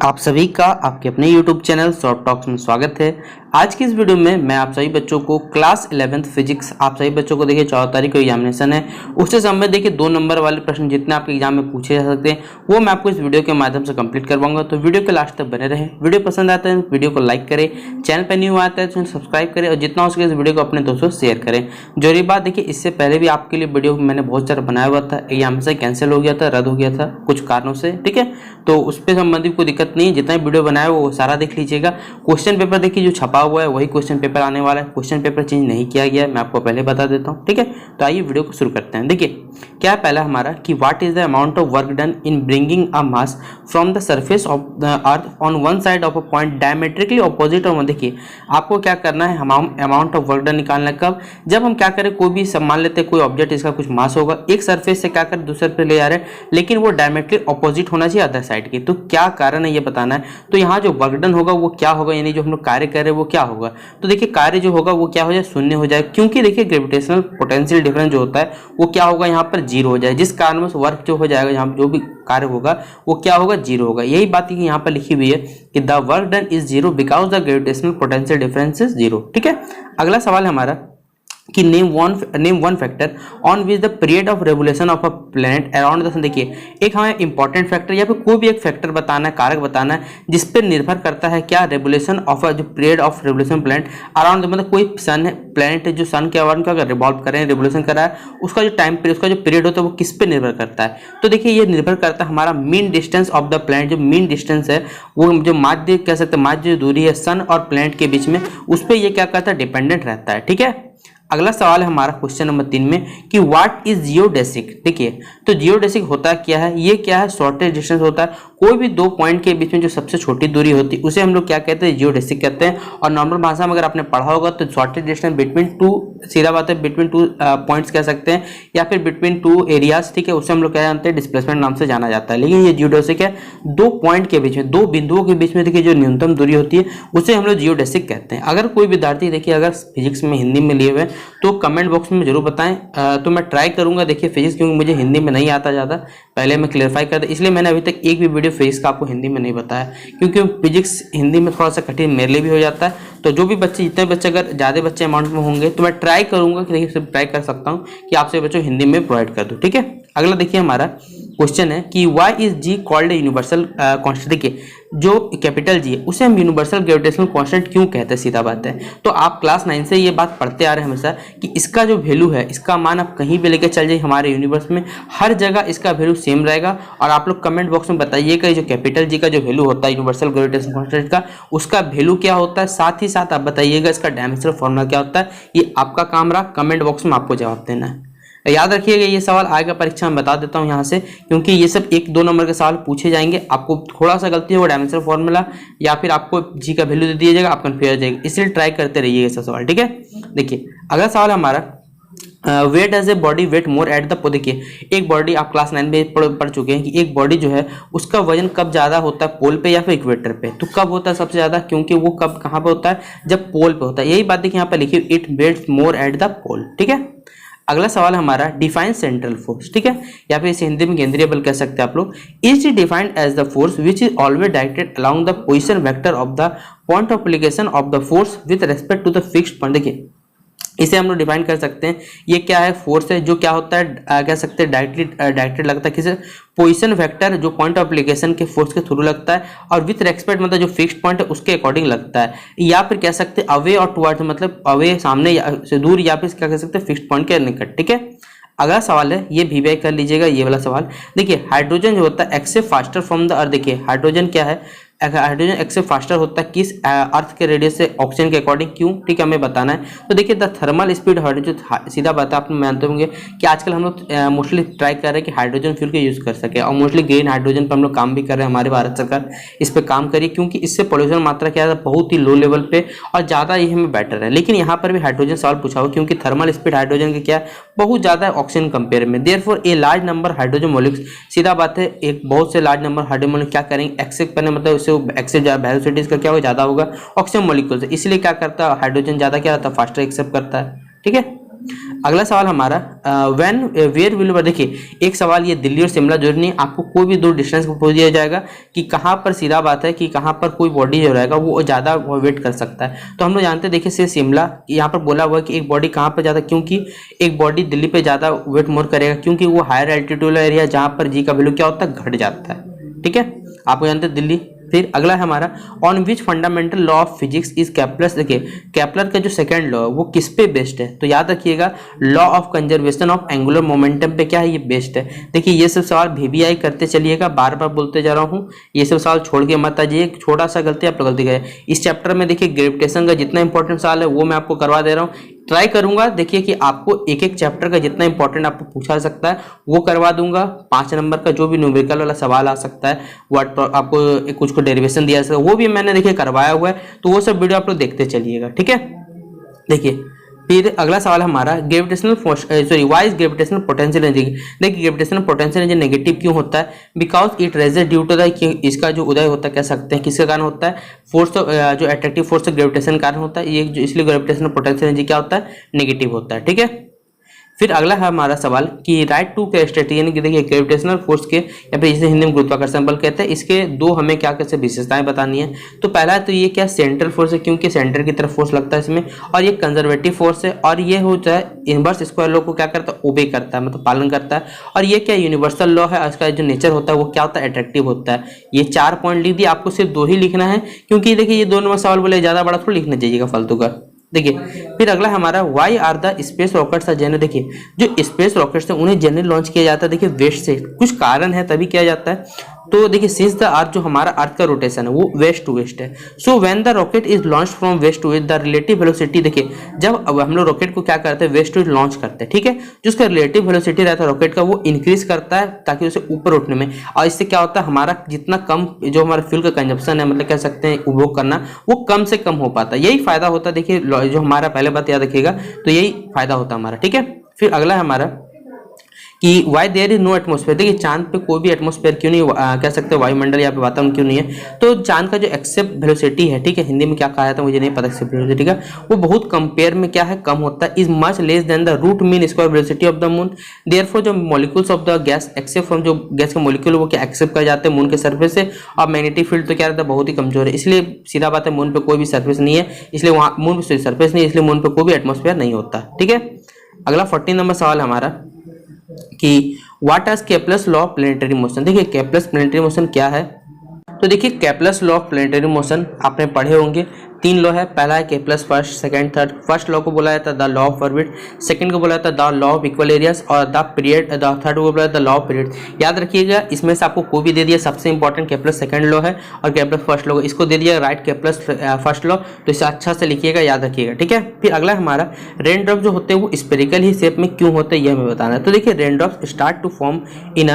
आप सभी का आपके अपने YouTube चैनल शॉर्ट टॉक्स में स्वागत है। आज की इस वीडियो में मैं आप सभी बच्चों को क्लास 11th फिजिक्स आप सभी बच्चों को देखिए 14 तारीख को एग्जामिनेशन है, उससे संबंधित देखिए 2 नंबर वाले प्रश्न जितने आपके एग्जाम में पूछे जा सकते हैं वो मैं आपको इस वीडियो के माध्यम से कंप्लीट करवाऊंगा। तो वीडियो के लास्ट तक बने रहें। वीडियो पसंद आता है वीडियो को लाइक करें, चैनल पर न्यू आता है तो सब्सक्राइब करें और जितना हो सके इस वीडियो को अपने दोस्तों शेयर करें। जरूरी बात देखिए, इससे पहले भी आपके लिए वीडियो मैंने बहुत सारा बनाया हुआ था, एग्जाम से कैंसिल हो गया था, रद्द हो गया था कुछ कारणों से, ठीक है। तो उस पर संबंधित कोई दिक्कत नहीं है, जितना वीडियो बनाया वो सारा देख लीजिएगा। क्वेश्चन पेपर देखिए जो छपा हुआ है वही क्वेश्चन पेपर आने वाला है, क्वेश्चन पेपर चेंज नहीं किया गया है, मैं आपको पहले बता देता हूँ, ठीक है। तो आइए वीडियो को शुरू करते हैं। देखिए क्या है पहला हमारा कि what is the amount of work done in bringing a mass from the surface of the earth on one side of a point diametrically opposite of. देखिए आपको क्या करना है, अमाउंट ऑफ वर्क डन निकालना कब, जब हम क्या करें कोई भी मान लेते हैं कोई ऑब्जेक्ट इसका कुछ मास होगा, एक सरफेस से क्या कर दूसरे पे ले जा रहे हैं लेकिन वो डायमेट्रिकली ऑपोजिट होना चाहिए अदर साइड के। तो क्या कारण है ये बताना है। तो यहाँ जो वर्क डन होगा वो क्या होगा, यानी जो हम लोग कार्य कर रहे हैं वो क्या होगा। तो देखिए कार्य जो होगा वो क्या हो जाए, शून्य हो जाए, क्योंकि देखिए ग्रेविटेशनल पोटेंशियल डिफरेंस जो होता है वो क्या होगा यहाँ पर जीरो हो जाए, जिस कारण से वर्क जो हो जाएगा यहाँ जो भी कार्य होगा वो क्या होगा, जीरो होगा। यही बात यहाँ पर लिखी हुई है कि the work done is zero because the gravitational potential difference is zero, ठीक है। अगला सवाल है हमारा कि name one factor on which the period of revolution of a planet around the sun. देखिए एक हमें इंपॉर्टेंट फैक्टर या फिर कोई भी एक फैक्टर बताना है, कारक बताना है जिस पर निर्भर करता है क्या, रेवोल्यूशन ऑफ जो period of revolution planet around, मतलब कोई सन है प्लैनेट है जो सन के अराउंड का रिवॉल्व कर रहे हैं, रेवोल्यूशन कर रहा है, उसका जो टाइम पीरियड उसका जो पीरियड होता है वो किस पे निर्भर करता है। तो देखिए ये निर्भर करता है हमारा mean distance of the planet, जो मीन डिस्टेंस है वो जो माध्य कह सकते हैं, माध्य जो दूरी है सन और प्लैनेट के बीच में, उस पर ये क्या करता है, डिपेंडेंट रहता है, ठीक है। अगला सवाल है हमारा क्वेश्चन नंबर 3 में कि व्हाट इज जियोडेसिक। देखिए तो जियोडेसिक होता क्या है, ये क्या है, शॉर्टेस्ट डिस्टेंस होता है, कोई भी दो पॉइंट के बीच में जो सबसे छोटी दूरी होती है उसे हम लोग क्या कहते हैं, जियोडेसिक कहते हैं। और नॉर्मल भाषा में अगर आपने पढ़ा होगा तो शॉर्टेस्ट डिस्टेंस बिटवीन टू, सीधा बात है बिटवीन टू पॉइंट्स कह सकते हैं या फिर बिटवीन टू एरियाज, ठीक है, उसे हम लोग क्या जानते हैं, डिस्प्लेसमेंट नाम से जाना जाता है। लेकिन ये जियोडेसिक है, दो पॉइंट के बीच में, दो बिंदुओं के बीच में देखिए जो न्यूनतम दूरी होती है उसे हम लोग जियोडेसिक कहते हैं। अगर कोई विद्यार्थी देखिए अगर फिजिक्स में हिंदी में लिए हुए तो कमेंट बॉक्स में जरूर बताएं, तो मैं ट्राई करूंगा देखिए फिजिक्स, क्योंकि मुझे हिंदी में नहीं आता ज़्यादा, पहले मैं क्लियरफाई कर दूं, इसलिए मैंने अभी तक एक भी वीडियो फिजिक्स का आपको हिंदी में नहीं बताया, क्योंकि फिजिक्स हिंदी में थोड़ा सा कठिन मेरे लिए भी हो जाता है। तो जो भी बच्चे, जितने बच्चे अगर ज़्यादा बच्चे अमाउंट में होंगे तो मैं ट्राई करूंगा कि देखिए सिर्फ ट्राई कर सकता हूँ कि आपसे बच्चों हिंदी में प्रोवाइड कर दूँ, ठीक है। अगला देखिए हमारा क्वेश्चन है कि why is G called universal constant. देखिए जो कैपिटल जी है उसे हम यूनिवर्सल ग्रेविटेशनल कांस्टेंट क्यों कहते हैं, सीधा बात है। तो आप क्लास 9 से ये बात पढ़ते आ रहे हैं हमेशा कि इसका जो वैल्यू है, इसका मान आप कहीं भी लेके चल जाइए हमारे यूनिवर्स में, हर जगह इसका वैल्यू सेम रहेगा। और आप लोग कमेंट बॉक्स में बताइएगा जो कैपिटल जी का जो वैल्यू होता है यूनिवर्सल ग्रेविटेशनल कांस्टेंट का, उसका वैल्यू क्या होता है, साथ ही साथ आप बताइएगा इसका डायमेंशनल फॉर्मूला क्या होता है। ये आपका काम रहा, कमेंट बॉक्स में आपको जवाब देना है। याद रखिएगा ये सवाल आएगा परीक्षा में, बता देता हूँ यहाँ से, क्योंकि ये सब 1-2 नंबर के सवाल पूछे जाएंगे। आपको थोड़ा सा गलती होगा डायमेंशनल फॉर्मूला या फिर आपको जी का वैल्यू दे दिया जाएगा, आप कन्फ्यूज हो जाएगा, इसलिए ट्राई करते रहिए ये सब सवाल, ठीक है। देखिए अगला सवाल हमारा weight as a body weight more at the. देखिए एक बॉडी, आप क्लास 9 में पढ़ चुके हैं कि एक बॉडी जो है उसका वजन कब ज्यादा होता है, पोल पे या फिर इक्वेटर पे। तो कब होता है सबसे ज्यादा, क्योंकि वो कब कहाँ पे होता है, जब पोल पे होता है। यही बात देखिए यहाँ पे लिखी, it weights more at the pole, ठीक है। अगला सवाल हमारा डिफाइन सेंट्रल फोर्स, ठीक है, या फिर इसे हिंदी में केंद्रीय बल कह सकते हैं आप लोग। Is defined as the force which is always directed along the position vector of the point of application of the force with respect to the fixed point. देखिए इसे हम लोग डिफाइन कर सकते हैं, ये क्या है, फोर्स है जो क्या होता है, कह सकते हैं डायरेक्टेड लगता है किसी पोजीशन वेक्टर जो पॉइंट ऑफ एप्लीकेशन के फोर्स के थ्रू लगता है, और विथ रेस्पेक्ट मतलब जो फिक्स्ड पॉइंट है उसके अकॉर्डिंग लगता है, या फिर कह सकते हैं अवे और टुवर्ड्स, मतलब अवे सामने से दूर, या फिर क्या कह सकते हैं फिक्स्ड पॉइंट के निकट, ठीक है। अगला सवाल है, ये भी कर लीजिएगा ये वाला सवाल। देखिए हाइड्रोजन जो होता है except faster from the earth. देखिए हाइड्रोजन क्या है, हाइड्रोजन एक्सेप्ट फास्टर होता है किस, अर्थ के रेडियस से ऑक्सीजन के अकॉर्डिंग, क्यों, ठीक है, हमें बताना है। तो देखिए द थर्मल स्पीड हाइड्रोजन, सीधा बात है, आप मानते होंगे कि आजकल हम लोग मोस्टली ट्राई कर रहे हैं कि हाइड्रोजन फ्यूल के यूज़ कर सके, और मोस्टली ग्रीन हाइड्रोजन पर हम लोग काम भी कर रहे हैं, हमारे भारत सरकार इस पर काम करिए, क्योंकि इससे पोल्यूशन मात्रा क्या है बहुत ही लो लेवल पे और ज़्यादा ये हमें बेटर है। लेकिन यहाँ पर भी हाइड्रोजन सवाल पूछा हुआ, क्योंकि थर्मल स्पीड हाइड्रोजन की क्या है, बहुत ज़्यादा है ऑक्सीजन कंपेयर में। Therefore a large number hydrogen molecules, सीधा बात है, एक बहुत से लार्ज नंबर हाइड्रोजन मॉलिक्यूल क्या करेंगे, एक्सेप्ट करने, मतलब उससे एक्सेप्ट वेलोसिटी का क्या होगा, ज्यादा होगा ऑक्सीजन मॉलिक्यूल से, इसलिए क्या करता है हाइड्रोजन ज्यादा क्या रहता है, फास्टर एक्सेप्ट करता है, ठीक है। अगला सवाल हमारा व्हेन वेयर विल, देखिए एक सवाल ये दिल्ली और शिमला जरूरी नहीं, आपको कोई भी दो डिस्टेंस को पूछ दिया जाएगा कि कहाँ पर, सीधा बात है कि कहाँ पर कोई बॉडी जो रहेगा वो ज़्यादा वेट कर सकता है। तो हम लोग जानते हैं, देखिए से शिमला यहाँ पर बोला हुआ है कि एक बॉडी कहाँ पर ज़्यादा, क्योंकि एक बॉडी दिल्ली पे ज़्यादा वेट मोर करेगा क्योंकि वो हायर एल्टीट्यूड एरिया जहाँ पर जी का वैल्यू क्या होता है, घट जाता है। ठीक है, आपको जानते हैं दिल्ली। फिर अगला है हमारा on which fundamental law of physics is Kepler's, देखिए केपलर का जो सेकंड लॉ है वो किस पे बेस्ड है, तो याद रखिएगा law of conservation of angular momentum पे क्या है, ये बेस्ड है। देखिए ये सब सवाल VBI करते चलिएगा, बार बार बोलते जा रहा हूँ, ये सब सवाल छोड़ के मत आइए, छोटा सा गलती आप गलती करें। इस चैप्टर में देखिए ग्रेविटेशन का जितना इंपॉर्टेंट सवाल है वो मैं आपको करवा दे रहा हूँ, ट्राई करूंगा देखिए कि आपको एक एक चैप्टर का जितना इंपॉर्टेंट आपको पूछा सकता है वो करवा दूंगा। 5 नंबर का जो भी न्यूमेरिकल वाला सवाल आ सकता है, वो आपको कुछ को डेरिवेशन दिया सकता है, वो भी मैंने देखिए करवाया हुआ है, तो वो सब वीडियो आप लोग देखते चलिएगा। ठीक है, देखिए फिर अगला सवाल हमारा gravitational why is gravitational potential energy, देखिए ग्रेविटेशनल पोटेंशियल एनर्जी नेगेटिव क्यों होता है, because it rises due to the, इसका जो उदय होता है कह सकते हैं किसके कारण होता है, फोर्स जो अट्रैक्टिव फोर्स ग्रेविटेशन कारण होता है, ये जो इसलिए ग्रेविटेशनल पोटेंशियल एनर्जी क्या होता है, नेगेटिव होता है। ठीक है, फिर अगला है हमारा सवाल कि राइट टू के स्टेट, यानी कि देखिए ग्रेविटेशनल फोर्स के या फिर इसे हिंदी में गुरुत्वाकर्षण बल कहते हैं, इसके दो हमें क्या कैसे विशेषताएं बतानी है। तो पहला है तो ये क्या सेंट्रल फोर्स है क्योंकि सेंटर की तरफ फोर्स लगता है इसमें, और ये कंजर्वेटिव फोर्स है, और ये होता है इनवर्स स्क्वायर लॉ को क्या करता है, ओबे करता है, मतलब पालन करता है। और ये क्या यूनिवर्सल लॉ है, इसका जो नेचर होता है वो क्या होता है, अट्रैक्टिव होता है। ये 4 पॉइंट लिख दिए, आपको सिर्फ 2 ही लिखना है क्योंकि देखिए ये 2 नंबर सवाल बोले, ज्यादा बड़ा थोड़ा लिखना चाहिएगा फालतू का। देखिए फिर अगला हमारा why are the space rockets are general, देखिए जो स्पेस रॉकेट्स हैं उन्हें जनरली लॉन्च किया जाता है देखिए वेस्ट से, कुछ कारण है तभी किया जाता है। तो देखिए सिंस द अर्थ, जो हमारा अर्थ का रोटेशन है वो वेस्ट टू वेस्ट है, so when the rocket is launch from west to east the relative velocity, देखिए जब अब हम लोग रॉकेट को क्या करते हैं, वेस्ट टू ईस्ट लॉन्च करते हैं। ठीक है, जो उसका रिलेटिव वेलोसिटी रहता है रॉकेट का वो इंक्रीज करता है ताकि उसे ऊपर उठने में, और इससे क्या होता है हमारा जितना कम जो हमारा फ्यूल का कंजप्शन है, मतलब कह सकते हैं उपभोग करना, वो कम से कम हो पाता है। यही फायदा होता है देखिए जो हमारा, पहले बात याद रखिएगा, तो यही फायदा होता है हमारा। ठीक है, फिर अगला है हमारा कि why there is no atmosphere, देखिए चांद पे कोई भी एटमोस्फेयर क्यों नहीं, कह सकते हैं वायुमंडल या फिर वातावरण क्यों नहीं है, तो चांद का जो एक्सेप्ट वेलोसिटी है, ठीक है हिंदी में क्या कहा जाता है मुझे नहीं पता, एक्सेप्ट वेलोसिटी का वो बहुत कंपेयर में क्या है, कम होता है, is much less than the root mean square velocity of the moon. Therefore जो molecules of the gas except from, जो गैस के मॉलिक्यूल वो क्या एक्सेप्ट कर जाते हैं मून के सर्फेस से, और मैग्नेटिक फील्ड तो क्या रहता है बहुत ही कमजोर है, इसलिए सीधा बात है मून पे कोई भी सर्फेस नहीं है, इसलिए वहाँ मून पे सर्फेस नहीं है, इसलिए मून पे कोई भी एटमोस्फेयर नहीं होता। ठीक है, अगला 14 नंबर सवाल हमारा कि what is Kepler's law of planetary motion, देखिए केपलर्स प्लैनेटरी मोशन क्या है, तो देखिए Kepler's law of planetary motion आपने पढ़े होंगे, 3 लॉ है, पहला है Kepler's first, second, third. First law को बोला जाता है the law of orbit, second को बोला जाता है the law of equal areas, और द पीरियड, द थर्ड को बोला जाता है द लॉ ऑफ पीरियड। याद रखिएगा इसमें से आपको कोई भी दे दिया, सबसे इंपॉर्टेंट केपलर्स सेकंड लॉ है और केपलर्स फर्स्ट लॉ, इसको दे दिया राइट केपलर्स फर्स्ट लॉ, तो इसे अच्छा से लिखिएगा, याद रखिएगा। ठीक है, फिर अगला हमारा रेन ड्रॉप जो होते हैं वो स्पेरिकल ही शेप में क्यों होते हैं ये हमें बताना है। तो देखिए rain drop start to form in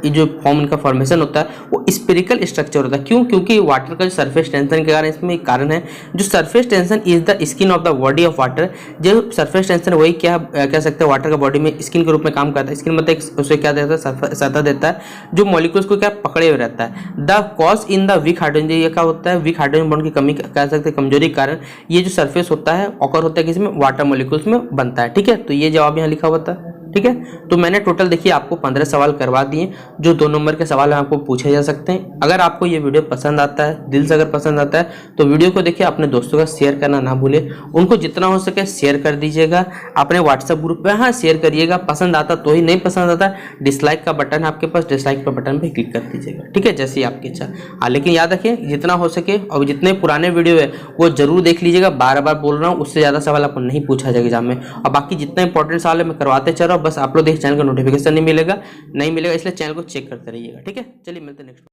जो फॉर्म इनका फॉर्मेशन होता है वो स्पेरिकल स्ट्रक्चर होता है, क्यों, क्योंकि वाटर का जो सरफेस टेंशन के कारण इसमें एक कारण है, जो surface tension is the skin of the body of water, जो सरफेस टेंशन वही क्या कह सकते हैं वाटर का बॉडी में स्किन के रूप में काम करता है, स्किन मतलब उसे क्या देता है, सतह देता है जो मॉलिक्यूल्स को क्या पकड़े हुए रहता है। The cause in the weak hydrogen, ये क्या होता है वीक हाइड्रोजन बॉन्ड की कमी कह सकते हैं कमजोरी के कारण ये जो सरफेस होता है ऑकर होता है किसी में, वाटर मॉलिक्यूल्स में बनता है। ठीक है, तो ये जवाब यहाँ लिखा हुआ था। ठीक है, तो मैंने टोटल देखिए आपको 15 सवाल करवा दिए, जो 2 नंबर के सवाल आपको पूछे जा सकते हैं। अगर आपको ये वीडियो पसंद आता है, दिल से अगर पसंद आता है तो वीडियो को देखिए अपने दोस्तों का शेयर करना ना भूले, उनको जितना हो सके शेयर कर दीजिएगा, अपने व्हाट्सएप ग्रुप पे हाँ शेयर करिएगा, पसंद आता तो ही, नहीं पसंद आता डिसलाइक का बटन आपके पास, डिसलाइक का बटन पे क्लिक कर दीजिएगा। ठीक है, जैसे आपकी इच्छा। हाँ लेकिन याद रखिए जितना हो सके, और जितने पुराने वीडियो है वो जरूर देख लीजिएगा, बार बार बोल रहा हूँ, उससे ज़्यादा सवाल आपको नहीं पूछा जाएगा एग्जाम में, और बाकी जितना इंपॉर्टेंट सवाल है मैं करवाते चल रहा हूँ, बस आप लोग देख चैनल का नोटिफिकेशन नहीं मिलेगा, इसलिए चैनल को चेक करते रहिएगा। ठीक है, चलिए मिलते हैं नेक्स्ट।